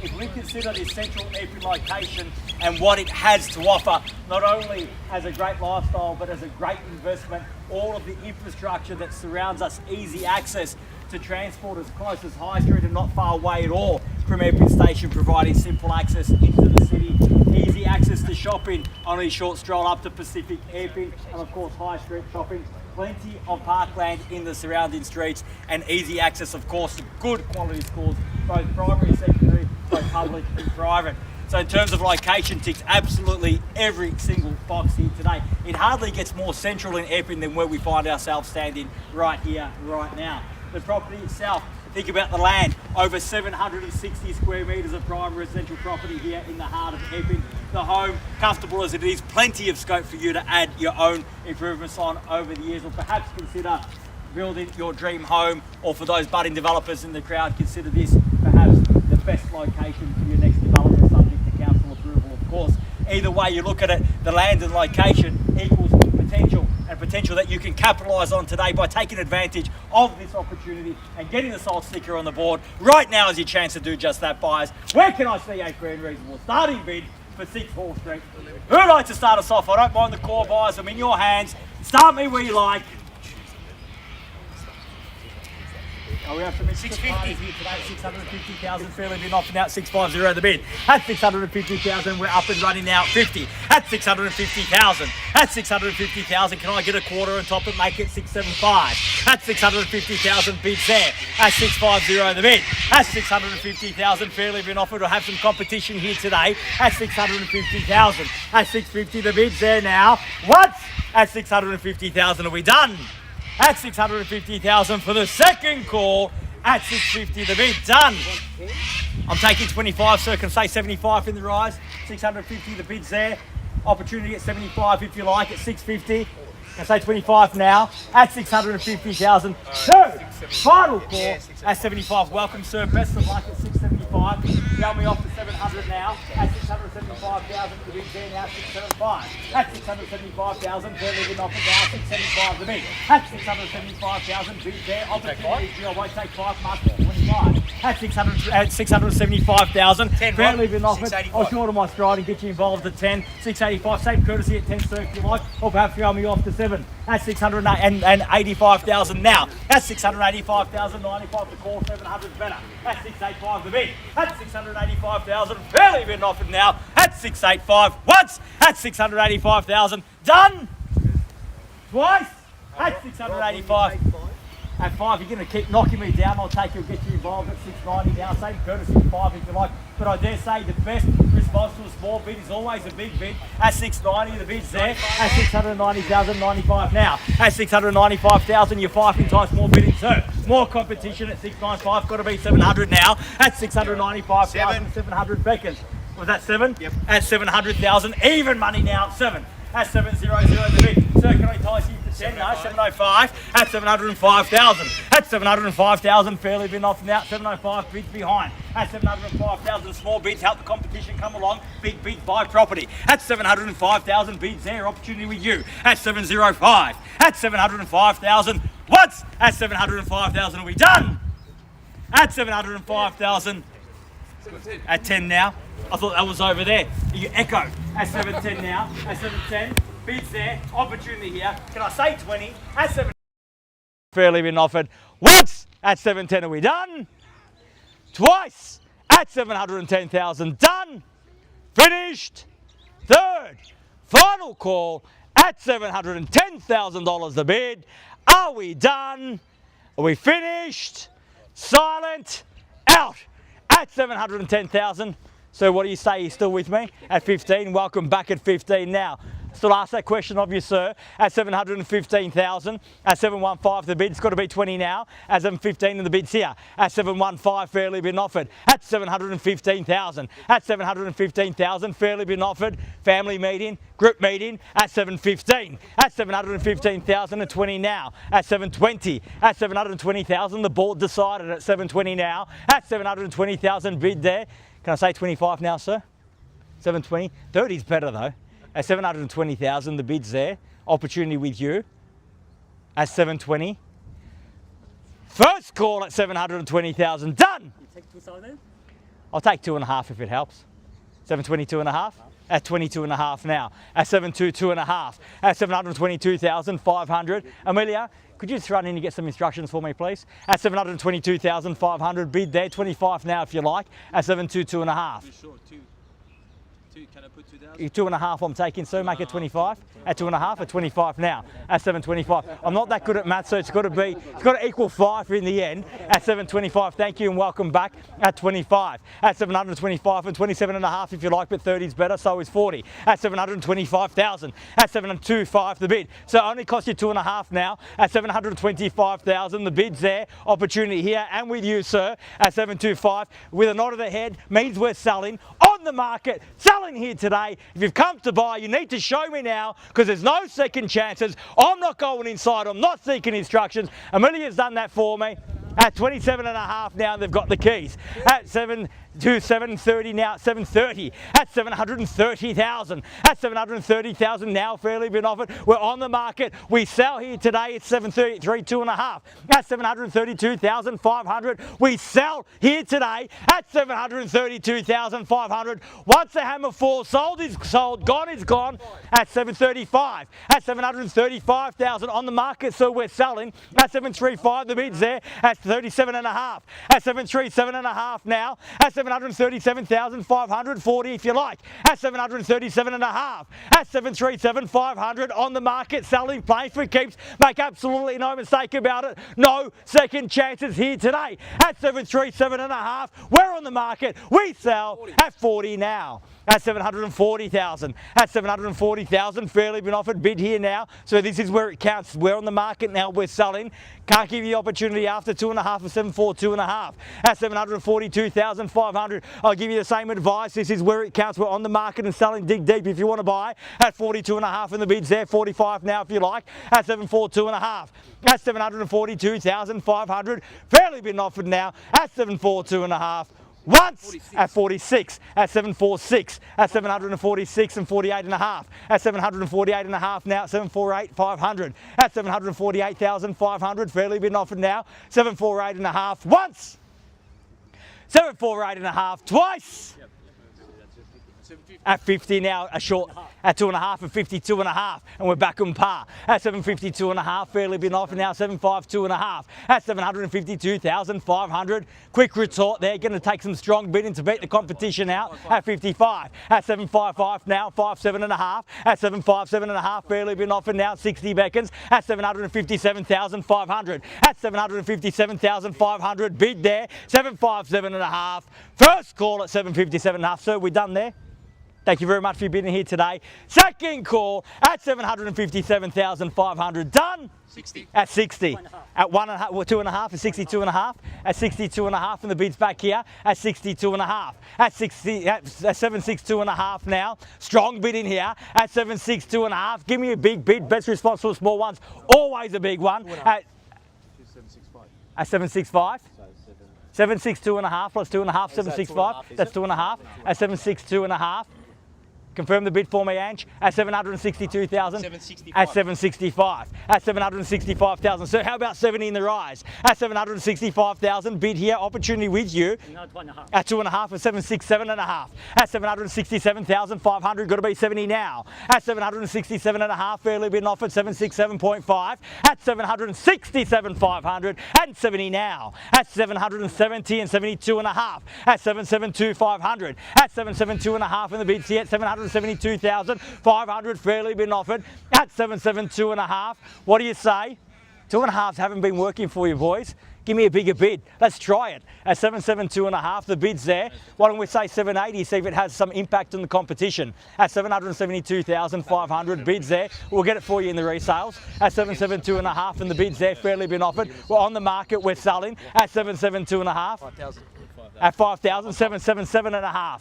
if we consider this central EPPING location and what it has to offer, not only as a great lifestyle, but as a great investment, all of the infrastructure that surrounds us, easy access to transport as close as High Street and not far away at all from EPPING Station, providing simple access into the city, easy access to shopping, only a short stroll up to Pacific EPPING, and of course High Street shopping, plenty of parkland in the surrounding streets, and easy access of course to good quality schools, both primary, secondary, both public and private. So in terms of location, ticks absolutely every single box here today. It hardly gets more central in EPPING than where we find ourselves standing right here, right now. The property itself, think about the land, over 760 square metres of prime residential property here in the heart of EPPING. The home, comfortable as it is, plenty of scope for you to add your own improvements on over the years, or perhaps consider building your dream home, or for those budding developers in the crowd, consider this perhaps the best location for your next development, subject to council approval of course. Either way you look at it, the land and location equals potential, and potential that you can capitalise on today by taking advantage of this opportunity and getting the sold sticker on the board. Right now is your chance to do just that, buyers. Where can I see a fair and reasonable starting bid for 6 Hall Street? Who would like to start us off? I don't mind the core, buyers, I'm in your hands. Start me where you like. Oh, we have some 650 here today, 650,000, fairly been offering out 650 the bid. At 650,000, we're up and running now at 50. At 650,000. At 650,000, can I get a quarter on top and make it 675? At 650,000, bids there. At 650 the bid. At 650,000, fairly been offered to have some competition here today. At 650,000. At 650 the bids there now. What? At 650,000, are we done? At 650,000 for the second call. At 650 the bid, done. I'm taking 25, so I can say 75 in the rise. 650 the bid's there. Opportunity at 75 if you like, at 650. I say 25 now. At 650,000. Third, final call at 75. Welcome sir, best of luck at 675. Tell me off to 700 now. At 675,000 the bid there now, 675. At 675,000, they're living off it now, 675 the bid. At 675,000, bid there. Opportunity, I won't take 5, mark 25. At 675,000, they're living off it. I'll shorten my stride and get you involved at 10. 685, same courtesy at 10 sir if you like. Or perhaps throw me off to 7. At 685,000 now. At 685,000, 95 to call, 700 better. At 685 the bid. At 685,000, fairly been offered now. At 685 once. At 685,000, done. Twice. At 685. At 5, you're going to keep knocking me down. I'll take you, get you involved at 690 now. Same courtesy at 5 if you like. But I dare say the best response to a small bid is always a big bid. At 690, the bid's there. At 690,000, 95 now. At 695,000, you're 5 times more bidding, sir. More competition at 695. Got to be 700 now. At 695,000, 700 beckons. Was that 7? Yep. At 700,000, even money now at 7. At 700 the bid. Sir, can I entice you to 10? No, 705. At 705,000. At 705,000, fairly been off now. 705, bids behind. At 705,000, small bids help the competition come along. Big bids buy property. At 705,000, bids there. Opportunity with you. At 705. At 705,000. What? At 705,000, are we done? At 705,000. At 10 now. I thought that was over there. You echo. At 710 now. At 710. Bids there. Opportunity here. Can I say 20? At 7. Fairly been offered. Once. At 710 are we done? Twice. At 710,000 done. Finished. Third. Final call. At $710,000 the bid. Are we done? Are we finished? Silent. Out. At 710,000. So what do you say? You're still with me? At 15. Welcome back at 15 now. Still ask that question of you, sir. At 715,000. At 715, the bid's got to be 20 now. At 715, and the bid's here. At 715, fairly been offered. At 715,000. At 715,000, fairly been offered. Family meeting, group meeting. At 715. At 715,000 and 20 now. At 720. At 720,000, the board decided at 720 now. At 720,000, bid there. Can I say 25 now, sir? 720. 30 is better though. At 720,000, the bid's there. Opportunity with you. At 720. First call at 720,000. Done. You take 2 then? I'll take 2.5 if it helps. 722.5. At 22.5 now. At 722.5. At 722,500. Emilia, could you just run in and get some instructions for me, please? At 722,500. Bid there. 25 now if you like. At 722.5. Can I put 2,000? 2.5 I'm taking, so make it 25. At 2.5, at 25 now. At 725. I'm not that good at maths, so it's got to equal 5 in the end. At 725, thank you and welcome back. At 25. At 725 and 27.5 if you like, but 30 is better, so is 40. At 725,000. At 725 the bid. So it only cost you 2.5 now. At 725,000, the bid's there. Opportunity here and with you, sir. At 725 with a nod of the head means we're selling on the market. Selling here today. If you've come to buy, you need to show me now because there's no second chances. I'm not going inside. I'm not seeking instructions. Emilia's done that for me. At 27.5 now, they've got the keys. At 730 now, 730. At 730,000. At 730,000 now, fairly been offered. We're on the market. We sell here today. It's 733, 2.5. At 732,500. We sell here today at 732,500. Once the hammer falls, sold is sold, gone is gone. At 735. At 735,000 on the market, so we're selling. At 735, the bid's there. At 37.5. At 737.5 now. At 737,500, 40 if you like. At 737.5. At 737,500 on the market, selling, playing for keeps. Make absolutely no mistake about it. No second chances here today. At 737.5, we're on the market. We sell at 40 now. At 740,000. At 740,000, fairly been offered, bid here now. So this is where it counts. We're on the market now, we're selling. Can't give you the opportunity after 2.5 of 742.5. At 742,500, I'll give you the same advice. This is where it counts. We're on the market and selling. Dig deep if you want to buy. At 42.5 and the bid's there. 45 now if you like. At 742.5. At 742,500, fairly been offered now. At 742.5. Once 46. At 46, at 746, at 746 and 48.5, at 748.5 now, 748,500, at 748,500, fairly been offered now, 748.5 once, 748.5 twice. At 50 now, a short, at 2.5 and 52.5, and we're back on par. At 752.5, fairly been offered now, 752.5. At 752,500, quick retort there, going to take some strong bidding to beat the competition out. At 55, at 755 now, 57.5. At 757.5, fairly been offered now, 60 beckons. At 757,500. At 757,500, bid there, 757.5. First call at 757.5. So we're done there. Thank you very much for your bidding here today. Second call at 757,500. Done? 60. At 60. At 1.5, well, 2.5 at 62.5. At 62.5 and the bid's back here at 62.5. At 60, at 762.5 now. Strong bid in here at 762.5. Give me a big bid. Best response for small ones. Always a big one. At 765. At 765. 762.5 plus 2.5, 765. That's 2.5. At 762.5. Confirm the bid for me, Ange. At 762,000. 765. At 765. At 765,000. So how about 70 in the rise? At 765,000. Bid here. Opportunity with you. No, 2.5. At 2.5 at 767.5. At 767,500. Got to be 70 now. At 767.5. Fairly been offered 767.5. At 767,500 and 70 now. At 770 and 72.5. At 772,500. At 772.5 and the bid's here at 772,500, fairly been offered at 772.5. What do you say? 2.5s haven't been working for you, boys. Give me a bigger bid. Let's try it. At 772.5, the bid's there. Why don't we say 780, see if it has some impact on the competition. At 772,500, bid's there. We'll get it for you in the resales. At 772.5 and the bid's there, fairly been offered. We're on the market, we're selling. At 772.5. 5,000. At 5,000, 777.5.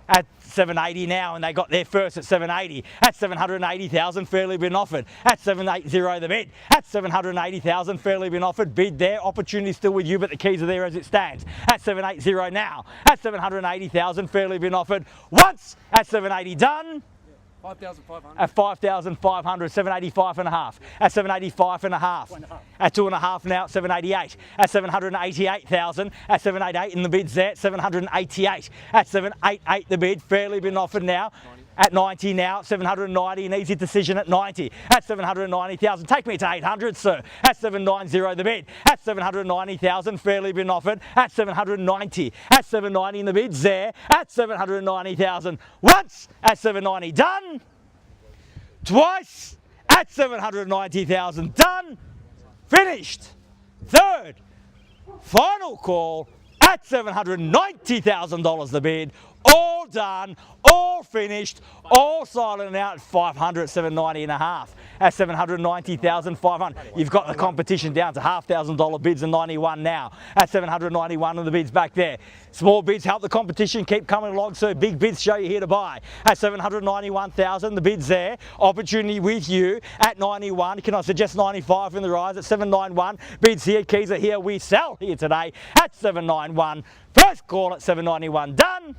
At 780 now, and they got there first at 780. At 780,000, fairly been offered. At 780 the bid. At 780,000, fairly been offered. Bid there. Opportunity still with you, but the keys are there as it stands. At 780 now. At 780,000, fairly been offered. Once at 780 done. 5,500. At 5,500, 785 and a half. At 785 and a half. At 2.5 now, 788. At 788,000. At 788 in the bids there, 788. At 788 the bid, fairly been offered now. 90. At 90 now, 790, an easy decision at 90. At 790,000, take me to 800, sir. At 790 the bid. At 790,000, fairly been offered. At 790. At 790 in the bids there. At 790,000. Once. At 790, done. Twice. At 790,000, done. Finished. Third. Final call. At $790,000 the bid. All done, all finished, all silent out at 500, 790 and a half. At 790,500. You've got the competition down to $1,500 bids and 91 now. At 791 of the bids back there. Small bids help the competition keep coming along, so big bids show you here to buy. At 791,000, the bids there. Opportunity with you at 91. Can I suggest 95 in the rise at 791? Bids here, keys are here. We sell here today at 791. First call at 791, done.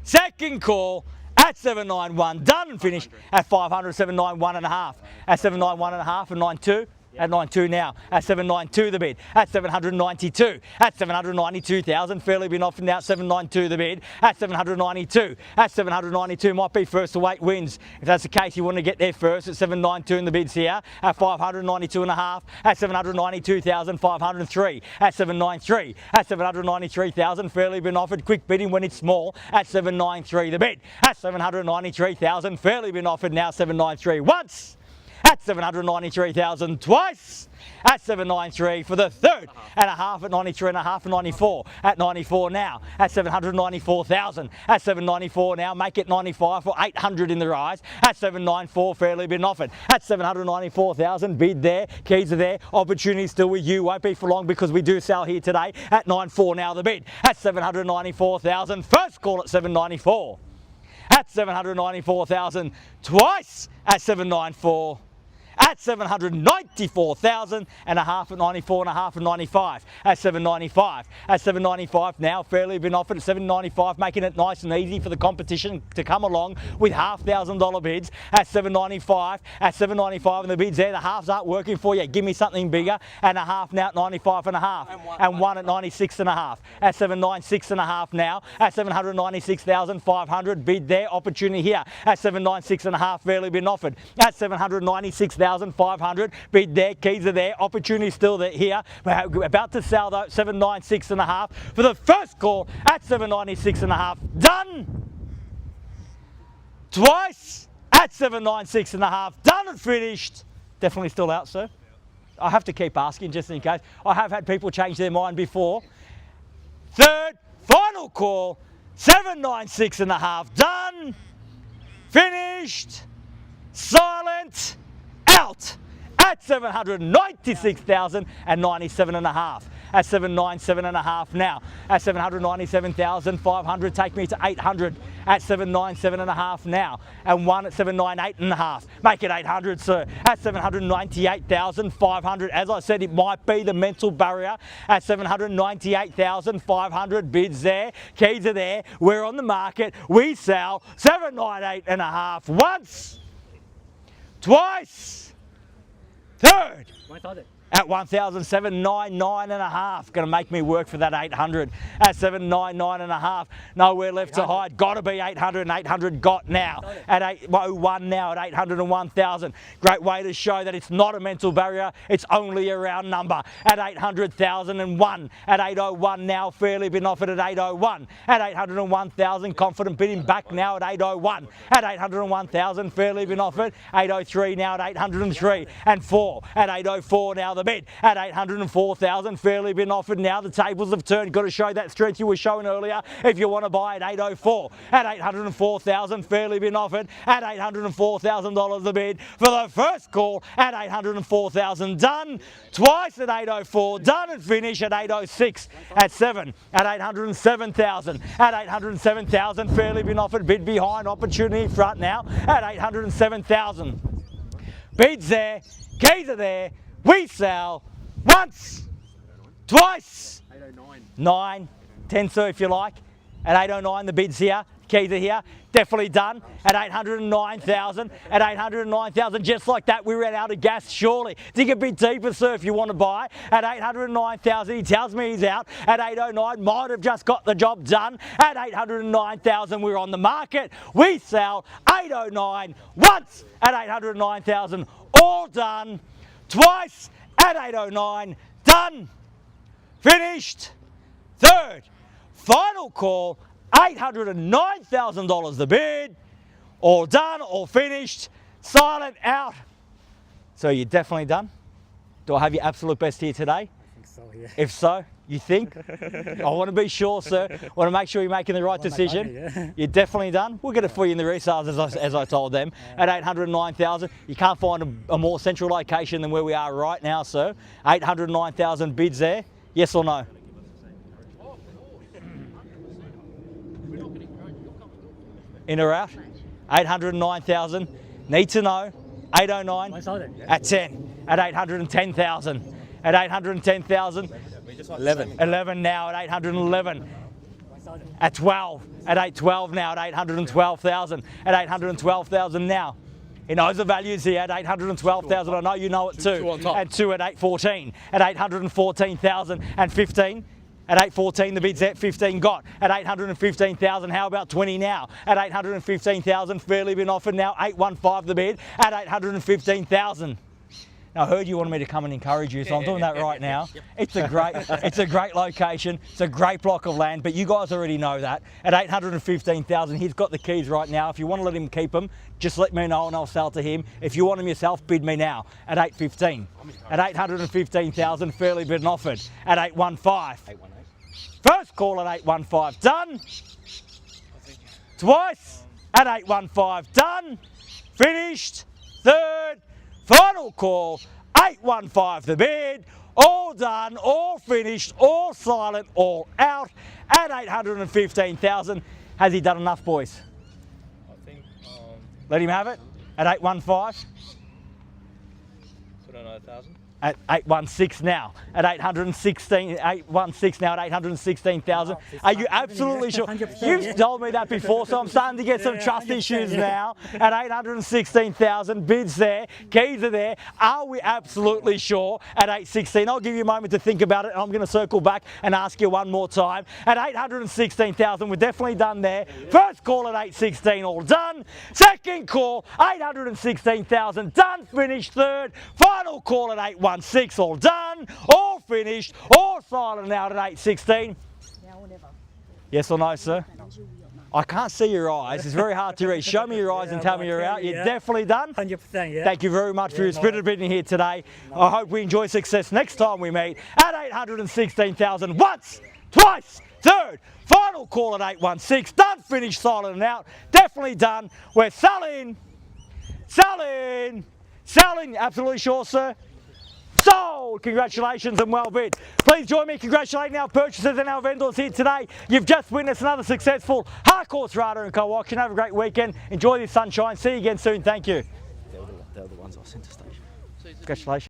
Second call at 791, done and finished at 500, 791 and a half. At 791 and a half and 92. At 92 now. At 792 the bid. At 792. At 792,000. Fairly been offered now. 792 the bid. At 792. At 792 might be first to 8 wins. If that's the case, you want to get there first. At 792 in the bids here. At 592 and a half. At 792,503. At 793. At 793,000. Fairly been offered. Quick bidding when it's small. At 793 the bid. At 793,000. Fairly been offered now. 793 once. At 793,000 twice. At 793 for the third and a half. At 93 and a half and 94. At 94 now. At 794,000. At 794 now. Make it 95 for 800 in the rise. At 794 fairly been offered. At 794,000 bid there. Keys are there. Opportunity still with you. Won't be for long because we do sell here today. At 94 now the bid. At 794,000. First call at 794. At 794,000 twice. At 794. At 794,000 and a half at 94 and a half and 95. At 795. At 795 now, fairly been offered at 795, making it nice and easy for the competition to come along with $1,500 bids. At 795. At 795 and the bids there, the halves aren't working for you. Give me something bigger. And a half now at 95 and a half. And one at 96 and a half. At 796 and a half now. At 796,500 bid there. Opportunity here. At 796 and a half, fairly been offered. At 796,500 bid there, keys are there, opportunity still there here. We're about to sell though, 796 and a half for the first call at 796 and a half, done. Twice at 796 and a half, done and finished. Definitely still out, sir. I have to keep asking just in case. I have had people change their mind before. Third, final call, 796 and a half, done, finished, silent, out at 796,097 and a half. At 797 and a half now. At 797,500, take me to 800. At 797 and a half now. And one at 798 and a half. Make it 800, sir. At 798,500. As I said, it might be the mental barrier. At 798,500 bids there. Keys are there. We're on the market. We sell 798 and a half once. Twice. Third. At 1,799 and a half. Going to make me work for that 800. At 799 and a half. Nowhere left to hide. Got to be 800 and 800 got now. At 801 now at 801,000. Great way to show that it's not a mental barrier. It's only a round number. At 800,001. At 801 now. Fairly been offered at 801. At 801,000. Confident bidding back now at 801. At 801,000. Fairly been offered. 803 now at 803. And 4. At 804 now the bid. At 804,000, fairly been offered now. The tables have turned. Got to show that strength you were showing earlier if you want to buy at 804. At 804,000, fairly been offered. At $804,000 the bid for the first call. At 804,000, done. Twice at 804, done and finish at 806. At 7. At 807,000. At 807,000, fairly been offered. Bid behind, opportunity front now. At 807,000. Bids there. Keys are there. We sell once, twice, 809. 9, 10 sir if you like. At 809 the bid's here. Keys are here. Definitely done at 809,000. At 809,000, just like that, we ran out of gas. Surely dig a bit deeper, sir, if you want to buy. At 809,000, he tells me he's out. At 809, might have just got the job done. At 809,000, we're on the market. We sell 809 once at 809,000. All done. Twice at 809. Done. Finished. Third. Final call. $809,000 the bid. All done, all finished. Silent out. So you're definitely done? Do I have your absolute best here today? I think so, yeah. If so, you think? I want to be sure, sir. I want to make sure you're making the right decision. Money, yeah. You're definitely done. We'll get it for you in the resales, as I told them. At 809,000, you can't find a more central location than where we are right now, sir. 809,000 bids there. Yes or no? In or out? 809,000. Need to know. 809 at 10. At 810,000. At 810,000. 11 now at 811. At 12. At 812 now at 812,000. At 812,000 now. He knows the values here at 812,000. I know you know it too. And 2 at 814. At 814,000 and 15. At 814, the bid's at 15 got. At 815,000, how about 20 now? At 815,000, fairly been offered now. 815 the bid at 815,000. Now, I heard you wanted me to come and encourage you, so I'm doing that right now. It's a great location. It's a great block of land, but you guys already know that. At 815,000, he's got the keys right now. If you want to let him keep them, just let me know and I'll sell to him. If you want them yourself, bid me now at 815. At 815,000, fairly been offered at 815. First call at 815, done. Twice at 815, done. Finished. Third. Final call, 815 the bid. All done, all finished, all silent, all out at 815,000. Has he done enough, boys? I think. Let him have it at 815. Put on 1,000. At 816 now, at 816, 816 now at 816,000. Are you absolutely sure? You've told me that before, so I'm starting to get some trust issues now. At 816,000, bids there, keys are there. Are we absolutely sure at 816? I'll give you a moment to think about it, and I'm going to circle back and ask you one more time. At 816,000, we're definitely done there. First call at 816, all done. Second call, 816,000, done, finished. Third, final call at 816, all done, all finished, all silent out at 816. Now or never. Yes or no, sir? I can't see your eyes. It's very hard to read. Show me your eyes and tell me you're out. You're definitely done? 100%, yeah. Thank you very much for your spirited bidding here today. I hope we enjoy success next time we meet at 816,000. Once, twice, third, final call at 816. Done, finished, silent and out. Definitely done. We're selling. Selling. Selling. Absolutely sure, sir? Sold! Congratulations and well bid. Please join me congratulating our purchasers and our vendors here today. You've just witnessed another successful Harcourts, Rata and Co auction. Have a great weekend. Enjoy this sunshine. See you again soon. Thank you. They're the ones I sent to station. Congratulations.